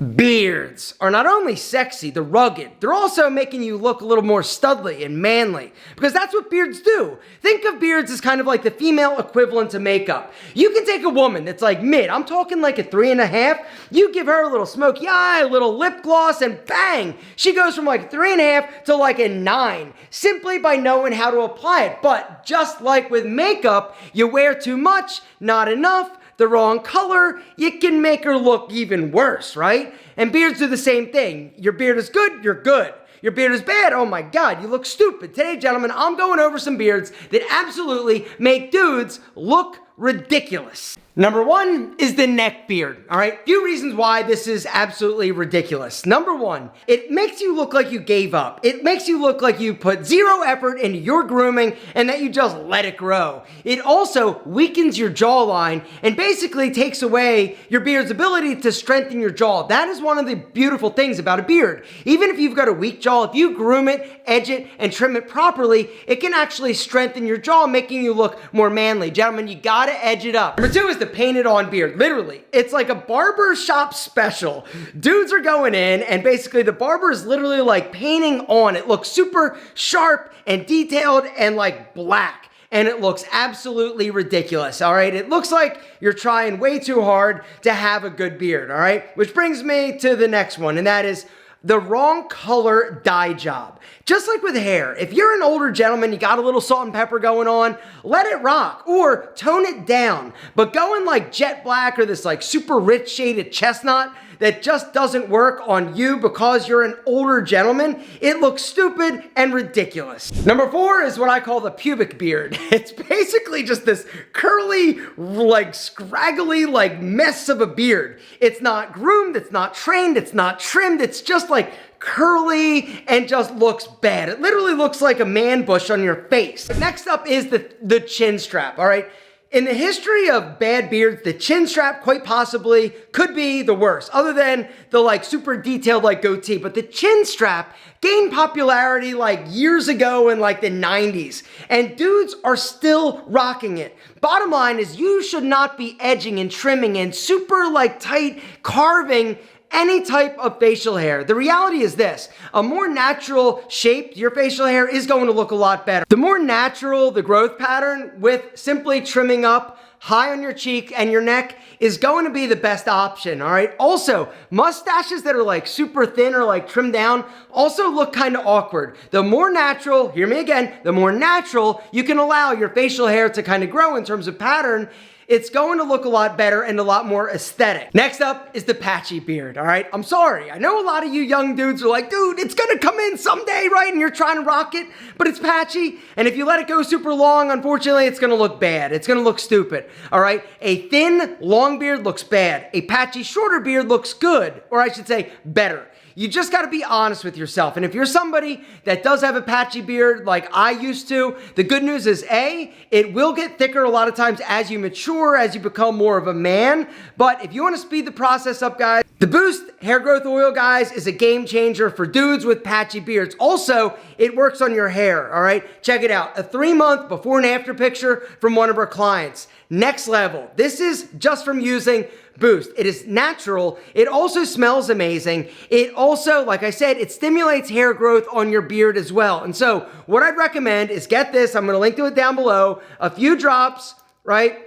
Beards are not only sexy, they're rugged, they're also making you look a little more studly and manly, because that's what beards do. Think of beards as kind of like the female equivalent to makeup. You can take a woman that's like mid, I'm talking like a 3.5, you give her a little smoky eye, a little lip gloss, and bang, she goes from like 3.5 to like a 9, simply by knowing how to apply it. But just like with makeup, you wear too much, not enough, the wrong color, it can make her look even worse, right? And beards do the same thing. Your beard is good, you're good. Your beard is bad, oh my God, you look stupid. Today, gentlemen, I'm going over some beards that absolutely make dudes look ridiculous. Number one is the neck beard, all right? Few reasons why this is absolutely ridiculous. Number one, it makes you look like you gave up. It makes you look like you put zero effort into your grooming and that you just let it grow. It also weakens your jawline and basically takes away your beard's ability to strengthen your jaw. That is one of the beautiful things about a beard. Even if you've got a weak jaw, if you groom it, edge it, and trim it properly, it can actually strengthen your jaw, making you look more manly. Gentlemen, you gotta edge it up. Number two is the painted on beard. Literally, it's like a barber shop special. Dudes are going in and basically the barber is literally like painting on. It looks super sharp and detailed and like black. And it looks absolutely ridiculous, all right? It looks like you're trying way too hard to have a good beard, all right? Which brings me to the next one, and that is the wrong color dye job. Just like with hair, if you're an older gentleman, you got a little salt and pepper going on, let it rock or tone it down. But going like jet black or this like super rich shaded chestnut that just doesn't work on you because you're an older gentleman, it looks stupid and ridiculous. Number four is what I call the pubic beard. It's basically just this curly, like scraggly, like mess of a beard. It's not groomed, it's not trained, it's not trimmed, it's just like curly and just looks bad. It literally looks like a man bush on your face. Next up is the chin strap, all right? In the history of bad beards, the chin strap quite possibly could be the worst, other than the like super detailed like goatee. But the chin strap gained popularity like years ago in like the 90s, and dudes are still rocking it. Bottom line is you should not be edging and trimming and super like tight carving any type of facial hair. The reality is this, a more natural shape, your facial hair is going to look a lot better. The more natural the growth pattern with simply trimming up high on your cheek and your neck is going to be the best option, all right? Also, mustaches that are like super thin or like trimmed down also look kind of awkward. The more natural, hear me again, the more natural you can allow your facial hair to kind of grow in terms of pattern, it's going to look a lot better and a lot more aesthetic. Next up is the patchy beard, all right? I'm sorry. I know a lot of you young dudes are like, dude, it's gonna come in someday, right? And you're trying to rock it, but it's patchy. And if you let it go super long, unfortunately, it's gonna look bad. It's gonna look stupid, all right? A thin, long beard looks bad. A patchy, shorter beard looks good, or I should say better. You just gotta be honest with yourself. And if you're somebody that does have a patchy beard like I used to, the good news is A, it will get thicker a lot of times as you mature, as you become more of a man. But if you wanna speed the process up, guys, the Boost Hair Growth Oil, guys, is a game changer for dudes with patchy beards. Also, it works on your hair, all right? Check it out, a 3-month before and after picture from one of our clients. Next level. This is just from using Boost. It is natural. It also smells amazing. It also, like I said, it stimulates hair growth on your beard as well. And so what I'd recommend is get this. I'm going to link to it down below. A few drops, right,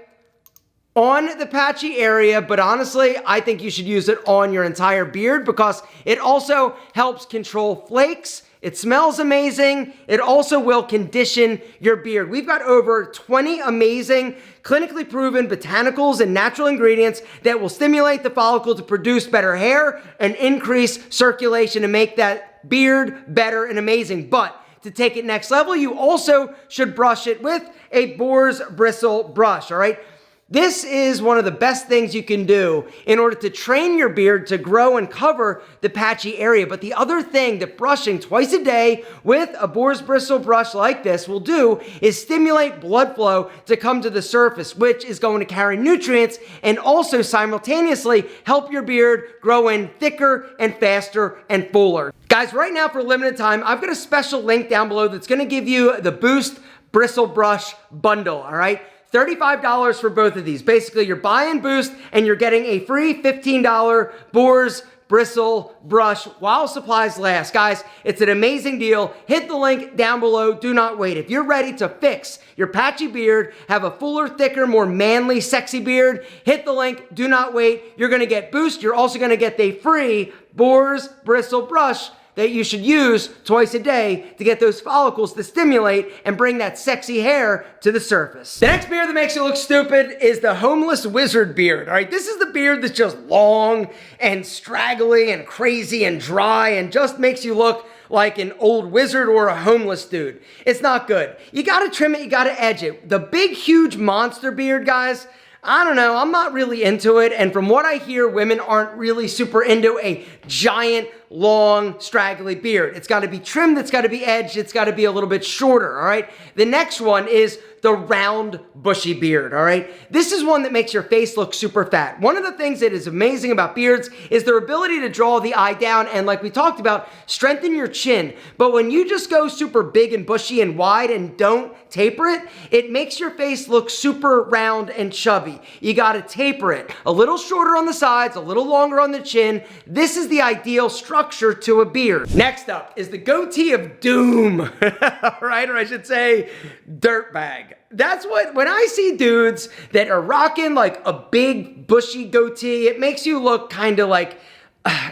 on the patchy area, but honestly, I think you should use it on your entire beard because it also helps control flakes. It smells amazing. It also will condition your beard. We've got over 20 amazing, clinically proven botanicals and natural ingredients that will stimulate the follicle to produce better hair and increase circulation and make that beard better and amazing. But to take it next level, you also should brush it with a boar's bristle brush, all right? This is one of the best things you can do in order to train your beard to grow and cover the patchy area. But the other thing that brushing twice a day with a boar's bristle brush like this will do is stimulate blood flow to come to the surface, which is going to carry nutrients and also simultaneously help your beard grow in thicker and faster and fuller. Guys, right now for a limited time, I've got a special link down below that's going to give you the Boost Bristle Brush Bundle, all right? $35 for both of these. Basically, you're buying Boost and you're getting a free $15 Boar's bristle, brush while supplies last. Guys, it's an amazing deal. Hit the link down below. Do not wait. If you're ready to fix your patchy beard, have a fuller, thicker, more manly, sexy beard, hit the link. Do not wait. You're going to get Boost. You're also going to get the free Boar's Bristle Brush that you should use twice a day to get those follicles to stimulate and bring that sexy hair to the surface. The next beard that makes you look stupid is the homeless wizard beard, all right? This is the beard that's just long and straggly and crazy and dry and just makes you look like an old wizard or a homeless dude. It's not good. You gotta trim it, you gotta edge it. The big, huge monster beard, guys, I don't know, I'm not really into it, and from what I hear, women aren't really super into a giant, long, straggly beard. It's gotta be trimmed, it's gotta be edged, it's gotta be a little bit shorter, all right? The next one is the round, bushy beard, all right? This is one that makes your face look super fat. One of the things that is amazing about beards is their ability to draw the eye down and, like we talked about, strengthen your chin. But when you just go super big and bushy and wide and don't taper it, it makes your face look super round and chubby. You gotta taper it. A little shorter on the sides, a little longer on the chin. This is the ideal structure to a beard. Next up is the goatee of doom, right? Or I should say, dirtbag. That's what, when I see dudes that are rocking like a big bushy goatee, it makes you look kind of like,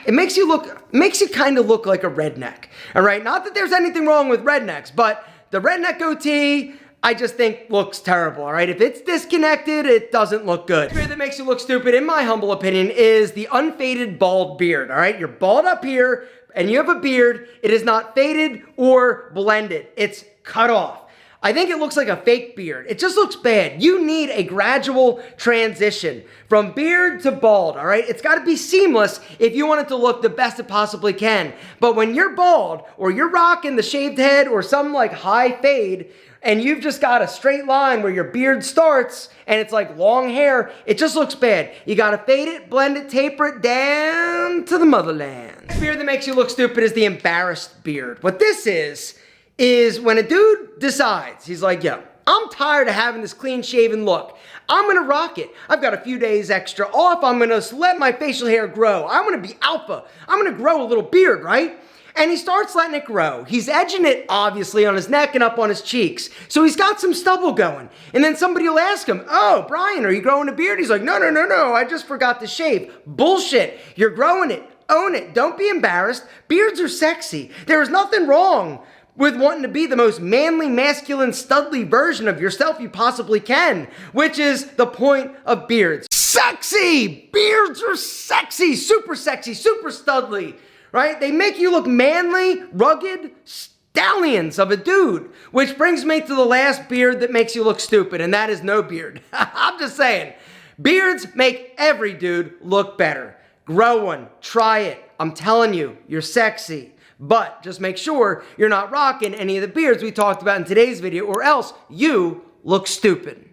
makes you kind of look like a redneck, all right? Not that there's anything wrong with rednecks, but the redneck goatee, I just think looks terrible, all right? If it's disconnected, it doesn't look good. The beard that makes you look stupid, in my humble opinion, is the unfaded bald beard, all right? You're bald up here, and you have a beard. It is not faded or blended. It's cut off. I think it looks like a fake beard. It just looks bad. You need a gradual transition from beard to bald, all right? It's got to be seamless if you want it to look the best it possibly can. But when you're bald or you're rocking the shaved head or some like high fade and you've just got a straight line where your beard starts and it's like long hair, it just looks bad. You got to fade it, blend it, taper it down to the motherland. The beard that makes you look stupid is the embarrassed beard. What this is when a dude decides, he's like, yo, I'm tired of having this clean shaven look. I'm gonna rock it. I've got a few days extra off. I'm gonna let my facial hair grow. I'm gonna be alpha. I'm gonna grow a little beard, right? And he starts letting it grow. He's edging it, obviously, on his neck and up on his cheeks. So he's got some stubble going. And then somebody will ask him, oh, Brian, are you growing a beard? He's like, no, I just forgot to shave. Bullshit. You're growing it. Own it. Don't be embarrassed. Beards are sexy. There is nothing wrong with wanting to be the most manly, masculine, studly version of yourself you possibly can, which is the point of beards. Sexy! Beards are sexy, super studly, right? They make you look manly, rugged, stallions of a dude, which brings me to the last beard that makes you look stupid, and that is no beard. I'm just saying, beards make every dude look better. Grow one, try it. I'm telling you, you're sexy. But just make sure you're not rocking any of the beards we talked about in today's video, or else you look stupid.